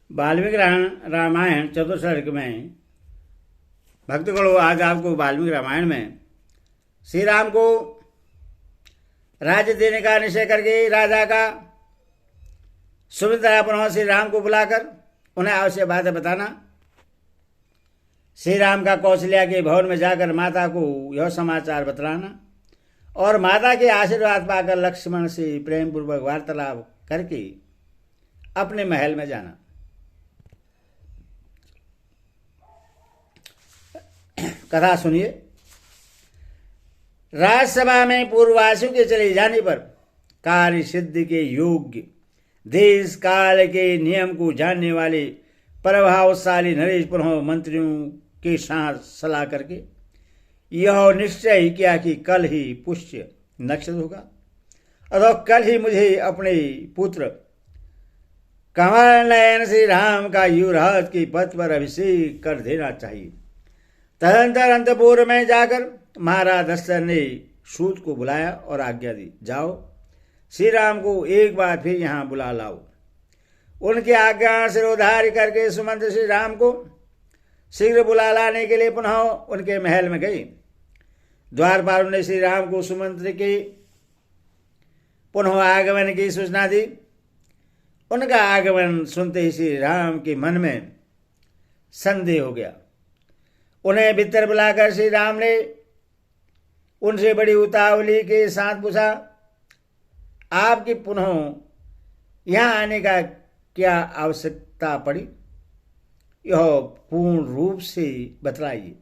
वाल्मीकि रामायण चतुर्थ में भक्तगणों, आज आपको वाल्मीकि रामायण में श्री राम को राज्य देने का निश्चय करके राजा का सुमित्रा पुनः श्री राम को बुलाकर उन्हें आवश्यक बातें बताना, श्री राम का कौशल्या के भवन में जाकर माता को यह समाचार बतलाना और माता के आशीर्वाद पाकर लक्ष्मण से प्रेम पूर्वक वार्तालाप करके अपने महल में जाना। कथा सुनिए। राज्यसभा में पूर्ववासियों के चले जाने पर कार्य सिद्धि के योग्य देश काल के नियम को जानने वाले प्रभावशाली नरेश पुनः मंत्रियों के साथ सलाह करके यह निश्चय किया कि कल ही पुष्य नक्षत्र होगा और कल ही मुझे अपने पुत्र कमल नयन श्री राम का युवराज के पद पर अभिषेक कर देना चाहिए। तदंतर अंतपुर में जाकर महाराज दशरथ ने सूत को बुलाया और आज्ञा दी, जाओ श्री राम को एक बार फिर यहाँ बुला लाओ। उनकी आज्ञा सिरोधार्य करके सुमंत्र श्री राम को शीघ्र बुला लाने के लिए पुनः उनके महल में गई। द्वारपाल ने श्री राम को सुमंत्र के पुनः आगमन की सूचना दी। उनका आगमन सुनते ही श्री राम के मन में संदेह हो गया। उन्हें भीतर बुलाकर श्री राम ने उनसे बड़ी उतावली के साथ पूछा, आपकी पुनः यहाँ आने का क्या आवश्यकता पड़ी, यह पूर्ण रूप से बतलाइए।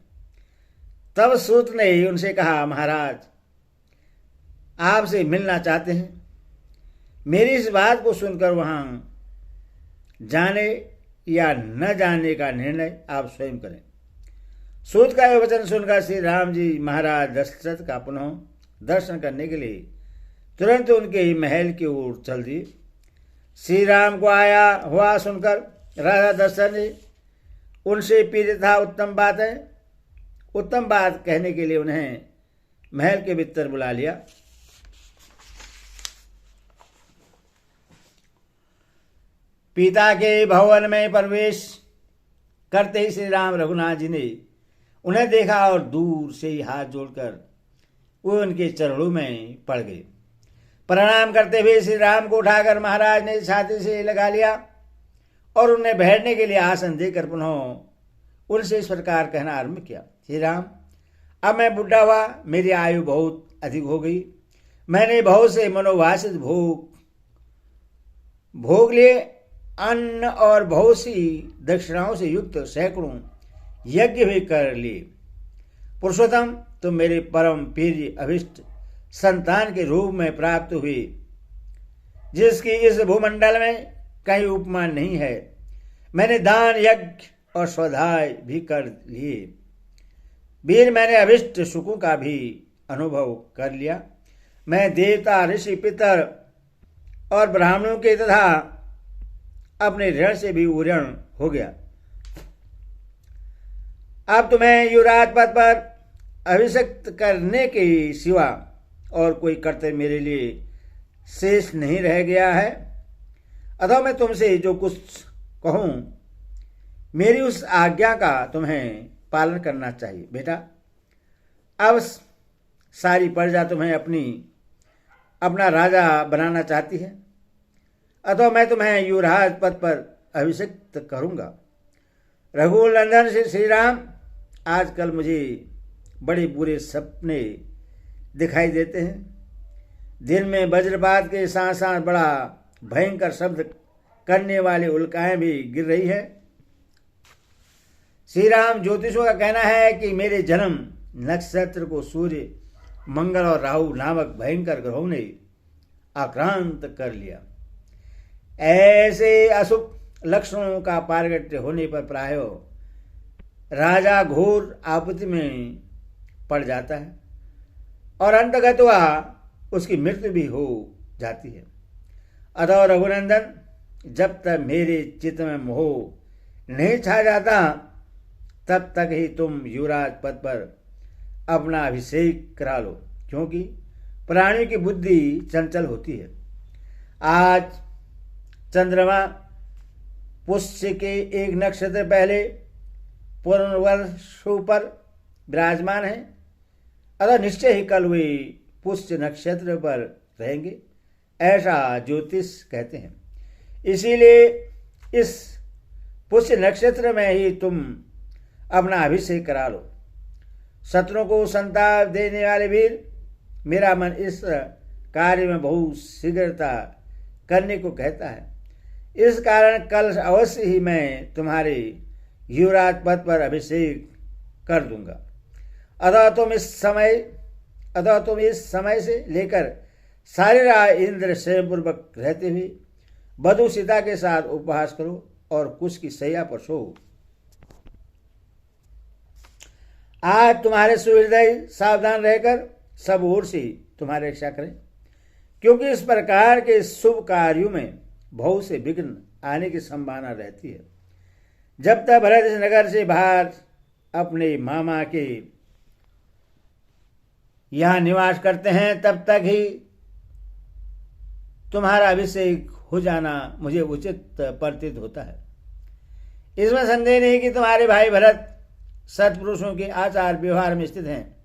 तब सूत ने उनसे कहा, महाराज आपसे मिलना चाहते हैं। मेरी इस बात को सुनकर वहां जाने या न जाने का निर्णय आप स्वयं करें। सूत का यह वचन सुनकर श्री राम जी महाराज दशरथ का पुनः दर्शन करने के लिए तुरंत उनके महल की ओर चल दिए। श्री राम को आया हुआ सुनकर राजा दशरथ ने उनसे पीड़ित था उत्तम बात कहने के लिए उन्हें महल के भीतर बुला लिया। पिता के भवन में प्रवेश करते ही श्री राम रघुनाथ जी ने उन्हें देखा और दूर से ही हाथ जोड़कर वो उनके चरणों में पड़ गए। प्रणाम करते हुए श्री राम को उठाकर महाराज ने छाती से लगा लिया और उन्हें बैठने के लिए आसन देकर पुनः उनसे इस प्रकार कहना आरंभ किया, श्री राम अब मैं बुढ़ा हुआ, मेरी आयु बहुत अधिक हो गई। मैंने बहुत से मनोवांछित भोग लिए, अन्न और बहुत सी दक्षिणाओं से युक्त सैकड़ों यज्ञ भी कर लिए। पुरुषोत्तम तुम मेरे परम प्रिय अभिष्ट संतान के रूप में प्राप्त हुए, जिसकी इस भूमंडल में कहीं उपमा नहीं है। मैंने दान यज्ञ और स्वाध्याय भी कर लिए। वीर मैंने अभिष्ट सुखों का भी अनुभव कर लिया। मैं देवता ऋषि पितर और ब्राह्मणों के तथा अपने ऋण से भी उऋण हो गया। अब तुम्हें युवराज पद पर अभिषिक्त करने के सिवा और कोई कर्तव्य मेरे लिए शेष नहीं रह गया है। अतः मैं तुमसे जो कुछ कहूं मेरी उस आज्ञा का तुम्हें पालन करना चाहिए। बेटा अब सारी प्रजा तुम्हें अपना राजा बनाना चाहती है, अतः मैं तुम्हें युवराज पद पर अभिषिक्त करूंगा। रघुनंदन श्री राम, आजकल मुझे बड़े बुरे सपने दिखाई देते हैं। दिन में वज्रपात के साथ साथ बड़ा भयंकर शब्द करने वाले उल्काएं भी गिर रही है। श्री राम, ज्योतिषों का कहना है कि मेरे जन्म नक्षत्र को सूर्य, मंगल और राहु नामक भयंकर ग्रहों ने आक्रांत कर लिया। ऐसे अशुभ लक्षणों का पारगट्य होने पर प्राय राजा घोर आपत्ति में पड़ जाता है और अंतगतवा उसकी मृत्यु भी हो जाती है। अतः रघुनंदन, जब तक मेरे चित्त में मोह नहीं छा जाता तब तक ही तुम युवराज पद पर अपना अभिषेक करा लो, क्योंकि प्राणियों की बुद्धि चंचल होती है। आज चंद्रमा पुष्य के एक नक्षत्र पहले पूर्णवर्षों पर विराजमान है, अतः निश्चय ही कल वे पुष्य नक्षत्र पर रहेंगे, ऐसा ज्योतिष कहते हैं। इसीलिए इस पुष्य नक्षत्र में ही तुम अपना अभिषेक करा लो। शत्रुओं को संताप देने वाले वीर, मेरा मन इस कार्य में बहुत शीघ्रता करने को कहता है। इस कारण कल अवश्य ही मैं तुम्हारे युवराज पद पर अभिषेक कर दूंगा। अतः तुम इस समय से लेकर सारी रात इंद्र स्वयंपूर्वक रहते हुए वधू सीता के साथ उपवास करो और कुश की शैया पर सो। आज तुम्हारे सुहृदय सावधान रहकर सब ओर से तुम्हारी रक्षा करें, क्योंकि इस प्रकार के शुभ कार्यों में बहुत से विघ्न आने की संभावना रहती है। जब तक भरत इस नगर से बाहर अपने मामा के यहाँ निवास करते हैं, तब तक ही तुम्हारा अभिषेक हो जाना मुझे उचित प्रतीत होता है। इसमें संदेह नहीं कि तुम्हारे भाई भरत सत्पुरुषों के आचार व्यवहार में स्थित हैं,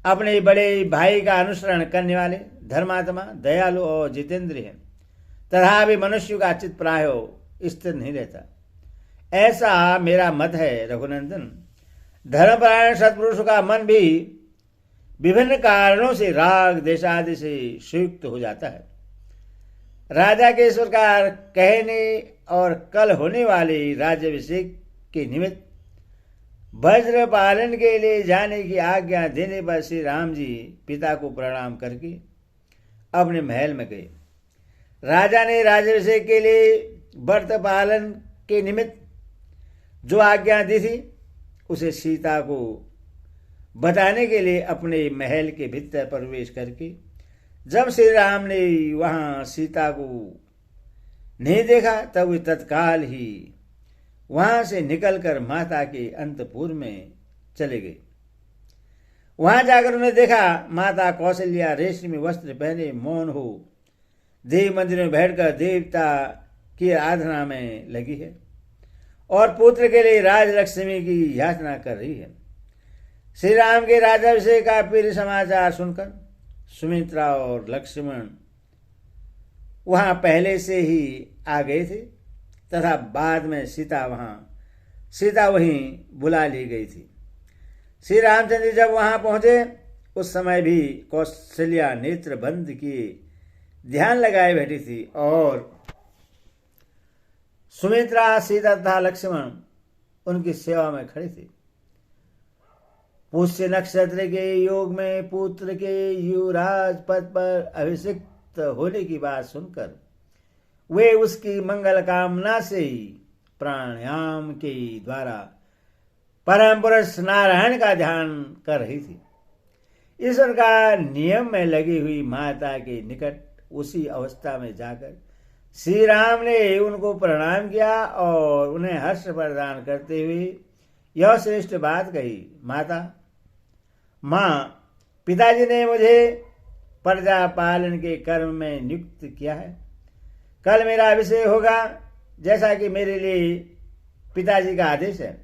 अपने बड़े भाई का अनुसरण करने वाले, धर्मात्मा, दयालु और जितेंद्रिय हैं, तथापि मनुष्य का चित्त प्राय स्थिर नहीं रहता, ऐसा मेरा मत है। रघुनंदन, धर्मपरायण सत्पुरुष का मन भी विभिन्न कारणों से राग देशादि से संयुक्त हो जाता है। राजा के इस प्रकार कहने और कल होने वाले राज्याभिषेक के निमित्त वज्र पालन के लिए जाने की आज्ञा देने पर श्री राम जी पिता को प्रणाम करके अपने महल में गए। राजा ने राज्याभिषेक के लिए व्रत पालन के निमित्त जो आज्ञा दी थी उसे सीता को बताने के लिए अपने महल के भीतर प्रवेश करके जब श्री राम ने वहां सीता को नहीं देखा, तब वे तत्काल ही वहां से निकलकर माता के अंतपुर में चले गए। वहां जाकर उन्हें देखा माता कौशल्या रेशमी वस्त्र पहने मौन हो देव मंदिर में बैठकर देवता की आराधना में लगी है और पुत्र के लिए राजलक्ष्मी की याचना कर रही है। श्री राम के राज्याभिषेक का प्रिय समाचार सुनकर सुमित्रा और लक्ष्मण वहां पहले से ही आ गए थे तथा बाद में सीता वहीं बुला ली गई थी। श्री रामचंद्र जब वहां पहुंचे उस समय भी कौशल्या नेत्र बंद किए ध्यान लगाए बैठी थी और सुमित्रा, सीता तथा लक्ष्मण उनकी सेवा में खड़े थे। पुष्य नक्षत्र के योग में पुत्र के युवराज पद पर अभिषिक्त होने की बात सुनकर वे उसकी मंगल कामना से ही प्राणायाम के द्वारा परम पुरुष नारायण का ध्यान कर रही थी। ईश्वर का नियम में लगी हुई माता के निकट उसी अवस्था में जाकर श्री राम ने उनको प्रणाम किया और उन्हें हर्ष प्रदान करते हुए यह श्रेष्ठ बात कही, माँ, पिताजी ने मुझे प्रजा पालन के कर्म में नियुक्त किया है। कल मेरा अभिषेक होगा, जैसा कि मेरे लिए पिताजी का आदेश है।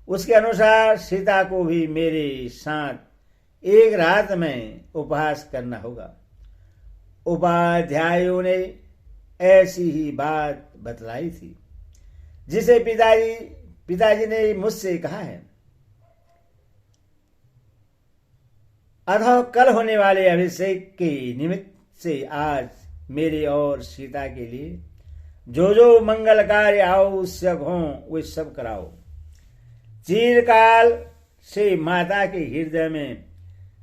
उसके अनुसार सीता को भी मेरे साथ एक रात में उपवास करना होगा। उपाध्यायों ने ऐसी ही बात बतलाई थी जिसे पिताजी ने मुझसे कहा है। अतः कल होने वाले अभिषेक के निमित्त से आज मेरे और सीता के लिए जो जो मंगल कार्य आवश्यक हों वे सब कराओ। चिरकाल से माता के हृदय में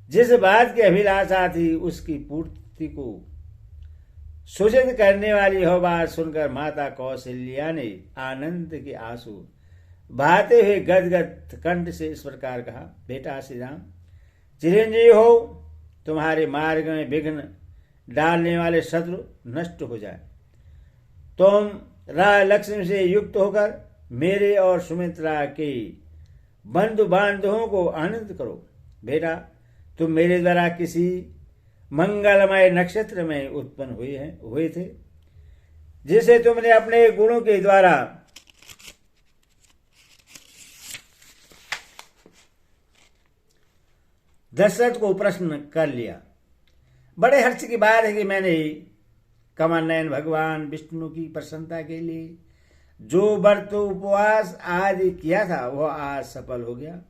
जिस बात की अभिलाषा थी उसकी पूर्ति को सूचित करने वाली यह बात सुनकर माता कौशल्या ने आनंद के आंसू बहाते हुए गदगद कंठ से इस प्रकार कहा, बेटा श्री राम, चिरंजीव हो, तुम्हारे मार्ग में विघ्न डालने वाले शत्रु नष्ट हो जाए। तुम राज लक्ष्मी से युक्त होकर मेरे और सुमित्रा के बंधु बांधवों को आनंद करो। बेटा, तुम मेरे द्वारा किसी मंगलमय नक्षत्र में उत्पन्न हुए थे। जिसे तुमने अपने गुणों के द्वारा दशरथ को प्रश्न कर लिया। बड़े हर्ष की बात है कि मैंने कमलनयन भगवान विष्णु की प्रसन्नता के लिए जो व्रत उपवास आदि किया था वह आज सफल हो गया।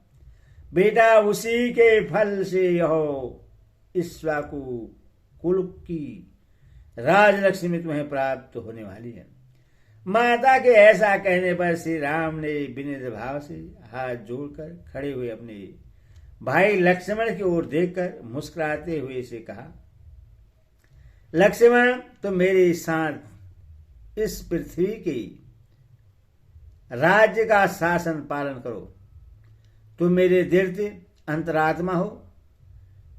बेटा, उसी के फल से यह इक्ष्वाकु कुल की राजलक्ष्मी तुम्हें प्राप्त होने वाली है। माता के ऐसा कहने पर श्री राम ने विनम्र भाव से हाथ जोड़कर खड़े हुए अपने भाई लक्ष्मण की ओर देखकर मुस्कुराते हुए से कहा, लक्ष्मण, तुम मेरे साथ इस पृथ्वी के राज्य का शासन पालन करो। तुम मेरे दृढ़ अंतरात्मा हो।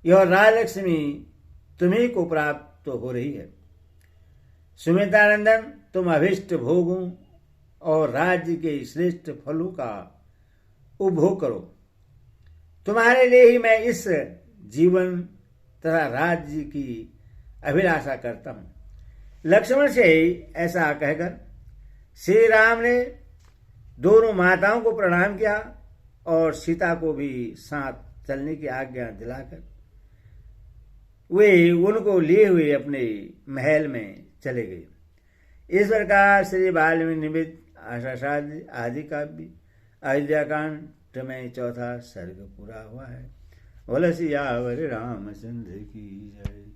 यह राजलक्ष्मी तुम्ही को प्राप्त हो रही है। सुमित्रानंदन, तुम अभिष्ट भोगों और राज्य के श्रेष्ठ फलों का उपभोग करो। तुम्हारे लिए ही मैं इस जीवन तथा राज्य की अभिलाषा करता हूं। लक्ष्मण से ऐसा कहकर श्री राम ने दोनों माताओं को प्रणाम किया और सीता को भी साथ चलने की आज्ञा दिलाकर वे उनको लिए हुए अपने महल में चले गए। इस प्रकार श्री वाल्मीकि निमित्त आशासाद आदि काव्य अयोध्याकांड में चौथा सर्ग पूरा हुआ है। बोलो सियावर रामचंद्र की जय।